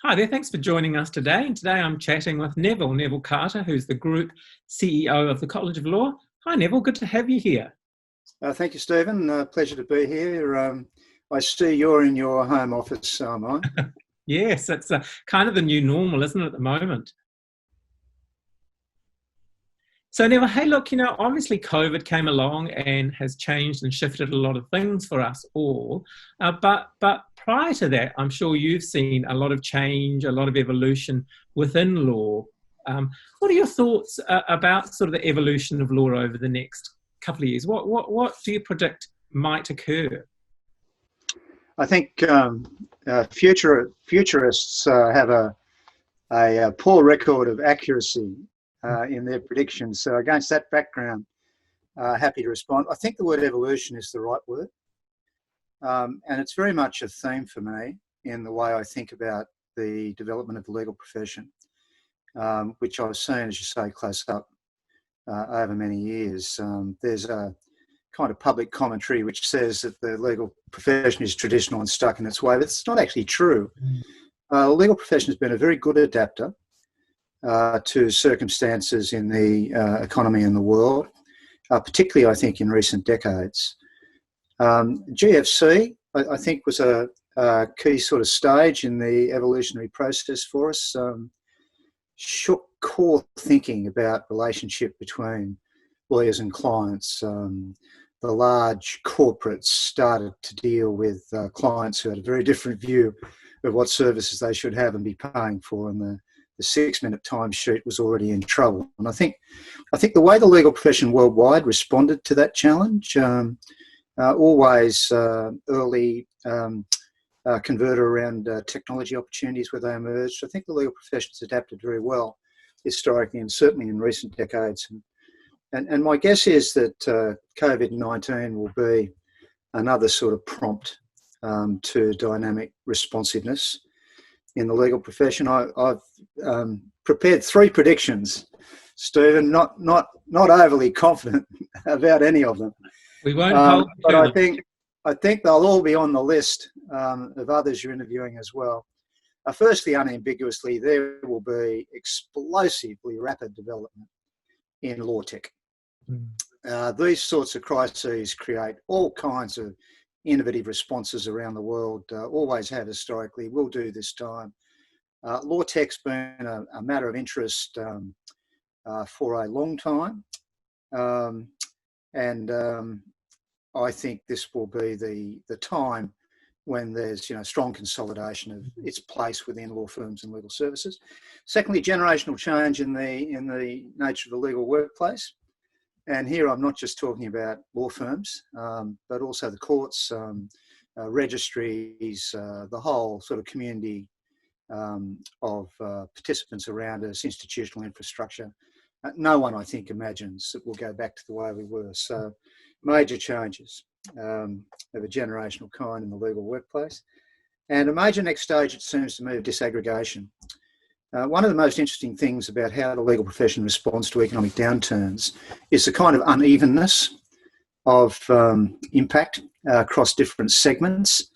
Hi there, thanks for joining us today. And today I'm chatting with Neville Carter, who's the Group CEO of the College of Law. Hi Neville, good to have you here. Thank you, Stephen. Pleasure to be here. I see you're in your home office, so am I. Yes, it's kind of the new normal, isn't it, at the moment? So Neville, hey, look, obviously COVID came along and has changed and shifted a lot of things for us all. But prior to that, I'm sure you've seen a lot of change, a lot of evolution within law. What are your thoughts about sort of the evolution of law over the next couple of years? What do you predict might occur? I think futurists have a poor record of accuracy in their predictions. So against that background, happy to respond. I think the word evolution is the right word. And it's very much a theme for me in the way I think about the development of the legal profession, which I've seen, as you say, close up over many years. There's a kind of public commentary which says that the legal profession is traditional and stuck in its way, but it's not actually true. The legal profession has been a very good adapter to circumstances in the economy and the world, particularly, I think, in recent decades. GFC, I think, was a key sort of stage in the evolutionary process for us. Shook core thinking about relationship between lawyers and clients. The large corporates started to deal with clients who had a very different view of what services they should have and be paying for, and the 6-minute timesheet was already in trouble. And I think the way the legal profession worldwide responded to that challenge, always early converter around technology opportunities where they emerged. I think the legal profession has adapted very well historically and certainly in recent decades. And my guess is that COVID-19 will be another sort of prompt to dynamic responsiveness in the legal profession. I've prepared 3 predictions, Stephen, not overly confident about any of them. We won't hold but I think they'll all be on the list of others you're interviewing as well. Firstly, unambiguously, there will be explosively rapid development in law tech. These sorts of crises create all kinds of innovative responses around the world, always have historically, will do this time. Law tech's been a matter of interest for a long time. I think this will be the time when there's strong consolidation of its place within law firms and legal services. Secondly, generational change in the nature of the legal workplace. And here I'm not just talking about law firms, but also the courts, registries, the whole sort of community of participants around us, institutional infrastructure. No one, I think, imagines that we'll go back to the way we were. So major changes of a generational kind in the legal workplace. And a major next stage, it seems to me, of disaggregation. One of the most interesting things about how the legal profession responds to economic downturns is the kind of unevenness of impact across different segments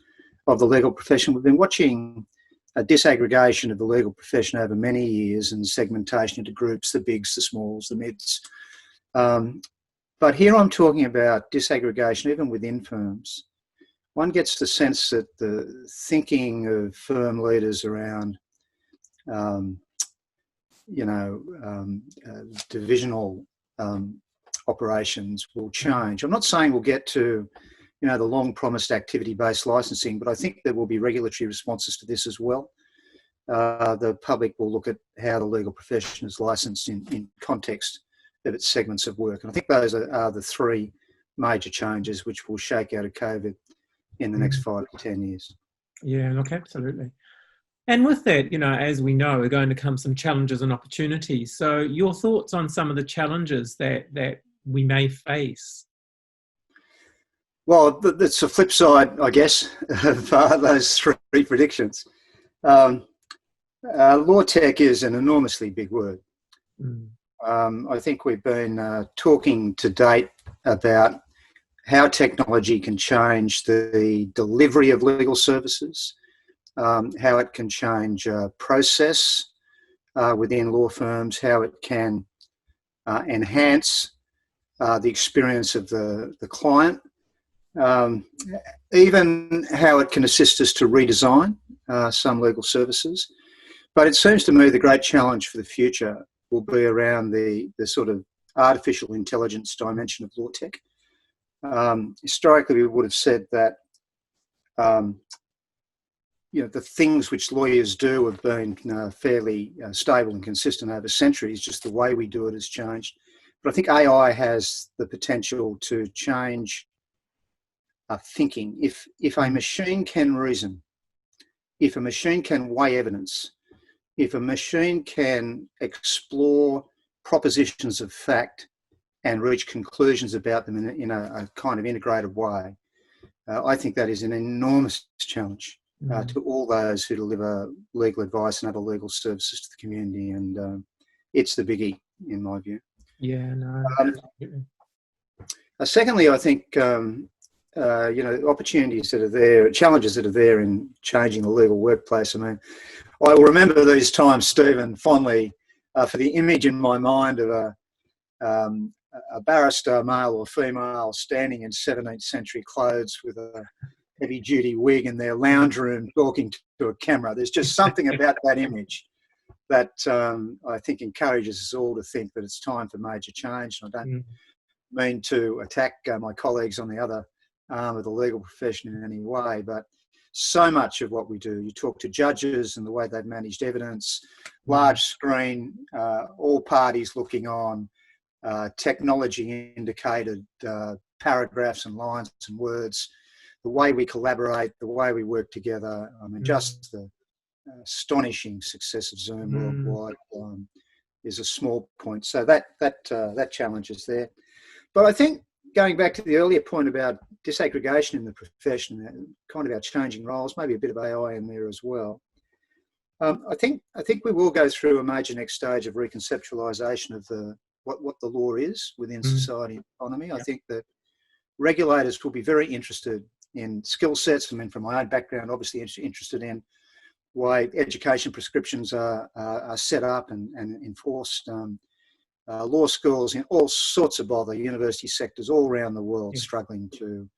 of the legal profession. We've been watching a disaggregation of the legal profession over many years and segmentation into groups, the bigs, the smalls, the mids. But here I'm talking about disaggregation even within firms. One gets the sense that the thinking of firm leaders around divisional operations will change. I'm not saying we'll get to, the long promised activity-based licensing, but I think there will be regulatory responses to this as well. The public will look at how the legal profession is licensed in context of its segments of work. And I think those are the 3 major changes which will shake out of COVID in the next 5 to 10 years. Yeah, look, absolutely. And with that, as we know, are going to come some challenges and opportunities. So your thoughts on some of the challenges that we may face? Well, that's the flip side, I guess, of those 3 predictions. Law tech is an enormously big word. I think we've been talking to date about how technology can change the delivery of legal services, how it can change process within law firms, how it can enhance the experience of the client, even how it can assist us to redesign some legal services. But it seems to me the great challenge for the future will be around the sort of artificial intelligence dimension of law tech. Historically, we would have said that the things which lawyers do have been fairly stable and consistent over centuries. Just the way we do it has changed. But I think AI has the potential to change thinking. If a machine can reason, if a machine can weigh evidence, if a machine can explore propositions of fact and reach conclusions about them in a kind of integrated way, I think that is an enormous challenge to all those who deliver legal advice and other legal services to the community. And it's the biggie, in my view. Yeah, no. Secondly, I think, opportunities that are there, challenges that are there in changing the legal workplace. I mean, I will remember these times, Stephen, fondly for the image in my mind of a barrister, male or female, standing in 17th century clothes with a heavy-duty wig in their lounge room talking to a camera. There's just something about that image that I think encourages us all to think that it's time for major change. And I don't mean to attack my colleagues on the other arm of the legal profession in any way, but so much of what we do, you talk to judges and the way they've managed evidence, large screen, all parties looking on, technology indicated paragraphs and lines and words, the way we collaborate, the way we work together. I mean, just the astonishing success of Zoom worldwide is a small point. So that challenge is there. But I think going back to the earlier point about disaggregation in the profession, and kind of our changing roles, maybe a bit of AI in there as well. I think we will go through a major next stage of reconceptualisation of what the law is within society and economy. I think that regulators will be very interested in skill sets. I mean, from my own background, obviously interested in why education prescriptions are set up and enforced. Law schools in all sorts of bother, university sectors all around the world struggling to,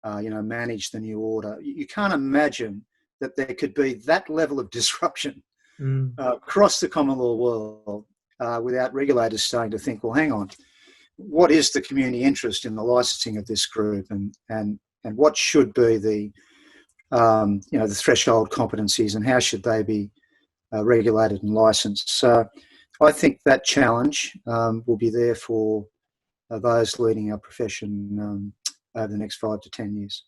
manage the new order. You can't imagine that there could be that level of disruption across the common law world without regulators starting to think, well, hang on, what is the community interest in the licensing of this group, and what should be the threshold competencies, and how should they be regulated and licensed? So I think that challenge will be there for those leading our profession over the next 5 to 10 years.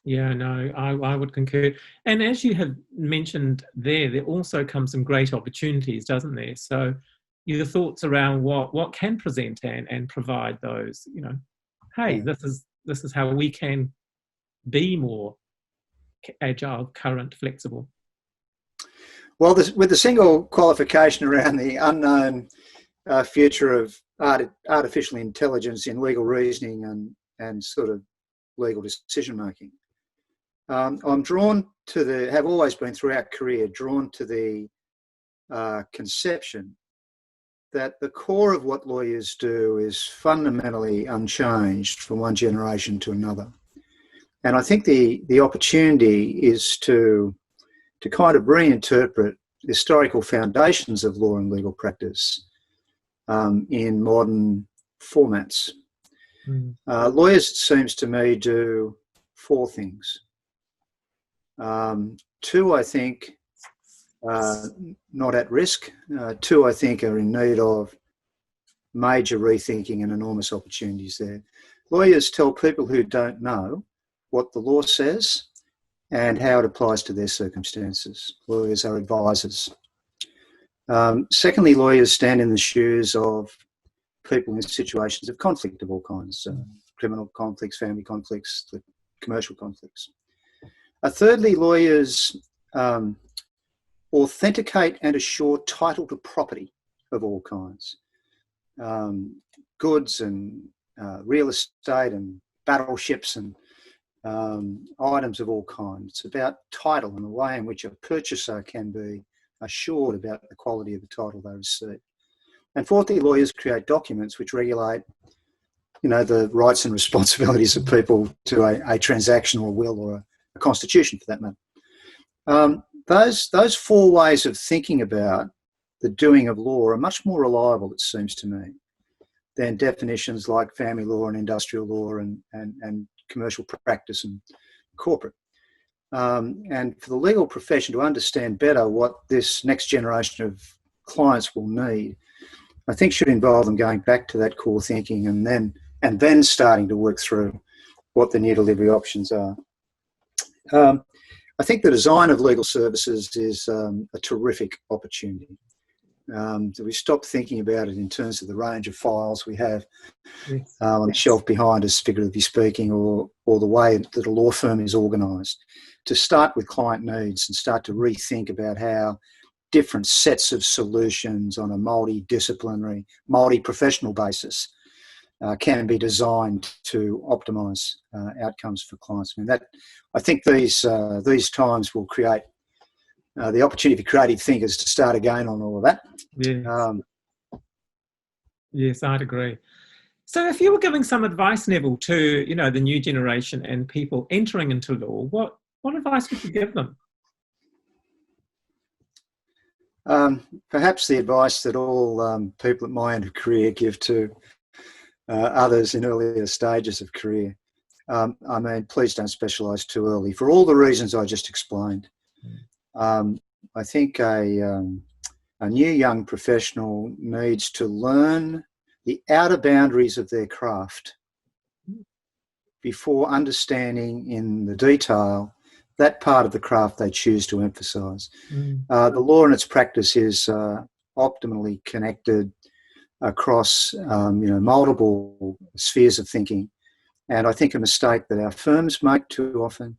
Yeah, no, I would concur. And as you have mentioned there also comes some great opportunities, doesn't there? So your thoughts around what can present and provide those, hey, this is how we can be more agile, current, flexible. Well, with the single qualification around the unknown future of artificial intelligence in legal reasoning and sort of legal decision making, I'm drawn to have always been throughout career, drawn to the conception that the core of what lawyers do is fundamentally unchanged from one generation to another. And I think the opportunity is to kind of reinterpret the historical foundations of law and legal practice in modern formats. Lawyers, it seems to me, do 4 things. 2, I think, not at risk. 2, I think, are in need of major rethinking and enormous opportunities there. Lawyers tell people who don't know what the law says and how it applies to their circumstances. Lawyers are advisors. Secondly, lawyers stand in the shoes of people in situations of conflict of all kinds, criminal conflicts, family conflicts, commercial conflicts. Thirdly, lawyers authenticate and assure title to property of all kinds, goods and real estate and battleships and items of all kinds. It's about title and the way in which a purchaser can be assured about the quality of the title they receive. And fourthly, lawyers create documents which regulate, the rights and responsibilities of people to a transaction or a will or a constitution, for that matter. Those four ways of thinking about the doing of law are much more reliable, it seems to me, than definitions like family law and industrial law and commercial practice and corporate. And for the legal profession to understand better what this next generation of clients will need, I think should involve them going back to that core thinking and then starting to work through what the new delivery options are. I think the design of legal services is a terrific opportunity. We stop thinking about it in terms of the range of files we have on the shelf behind us, figuratively speaking, or the way that a law firm is organised. To start with client needs and start to rethink about how different sets of solutions on a multidisciplinary, multi-professional basis can be designed to optimise outcomes for clients. I think these times will create the opportunity for creative thinkers to start again on all of that. Yes, yes, I'd agree. So if you were giving some advice, Neville, to the new generation and people entering into law, what advice would you give them? Perhaps the advice that all people at my end of career give to others in earlier stages of career. Please don't specialise too early, for all the reasons I just explained. I think a new young professional needs to learn the outer boundaries of their craft before understanding in the detail that part of the craft they choose to emphasise. The law and its practice is optimally connected across multiple spheres of thinking, and I think a mistake that our firms make too often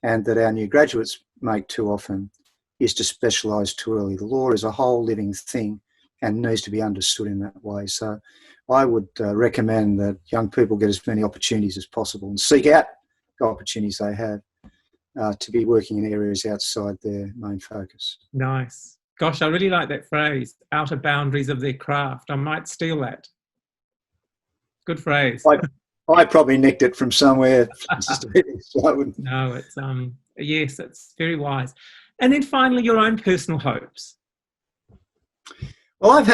and that our new graduates make too often is to specialise too early. The law is a whole living thing and needs to be understood in that way. So I would recommend that young people get as many opportunities as possible and seek out the opportunities they have to be working in areas outside their main focus. Nice. Gosh, I really like that phrase, outer boundaries of their craft. I might steal that. Good phrase. I probably nicked it from somewhere. No, it's yes, it's very wise. And then finally, your own personal hopes. Well,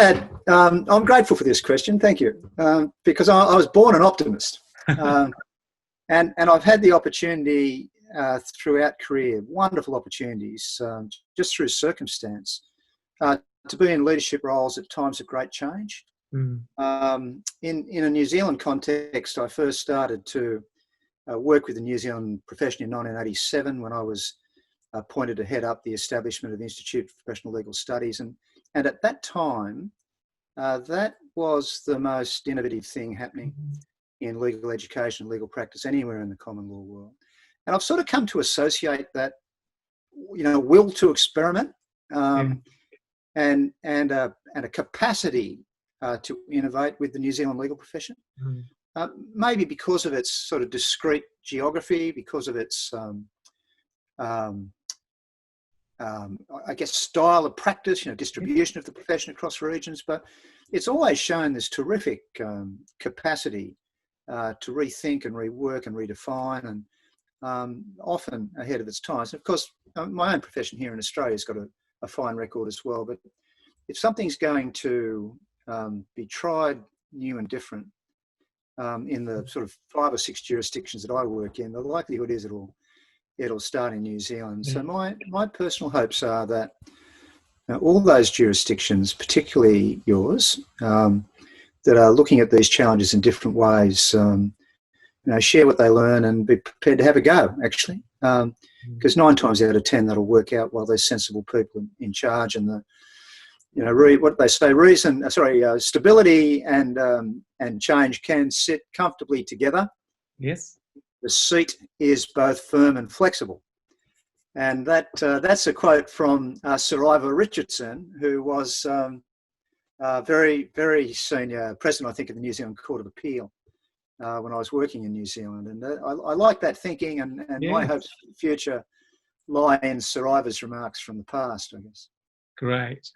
I'm grateful for this question, thank you, because I was born an optimist. And I've had the opportunity throughout career, wonderful opportunities, just through circumstance, to be in leadership roles at times of great change. In a New Zealand context, I first started to work with the New Zealand profession in 1987 when I was appointed to head up the establishment of the Institute for Professional Legal Studies. And at that time, that was the most innovative thing happening in legal education and legal practice anywhere in the common law world. And I've sort of come to associate that, will to experiment and a capacity to innovate with the New Zealand legal profession. Maybe because of its sort of discrete geography, because of its, I guess, style of practice, distribution of the profession across regions. But it's always shown this terrific capacity to rethink and rework and redefine, and often ahead of its times. Of course, my own profession here in Australia has got a fine record as well. But if something's going to be tried new and different in the sort of 5 or 6 jurisdictions that I work in, the likelihood is it'll start in New Zealand. So my personal hopes are that all those jurisdictions, particularly yours, that are looking at these challenges in different ways, share what they learn and be prepared to have a go, actually. Because 9 times out of 10, that'll work out while there's sensible people in charge, and what they say, stability and change can sit comfortably together. Yes. The seat is both firm and flexible. And that's a quote from Sir Ivor Richardson, who was very, very senior president, I think, of the New Zealand Court of Appeal. when I was working in New Zealand. And I like that thinking, and my Yes. hopes for the future lie in Sir Ivor's remarks from the past, I guess. Great.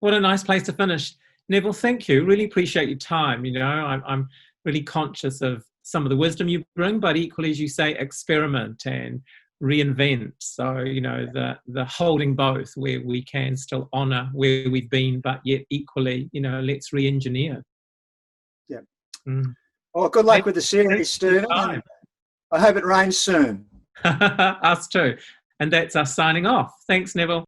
What a nice place to finish. Neville, thank you. Really appreciate your time. I'm really conscious of some of the wisdom you bring, but equally, as you say, experiment and reinvent. So, the holding both, where we can still honour where we've been, but yet equally, let's re-engineer. Yeah. Mm. Well, good luck with the series, Stephen. And I hope it rains soon. Us too. And that's us signing off. Thanks, Neville.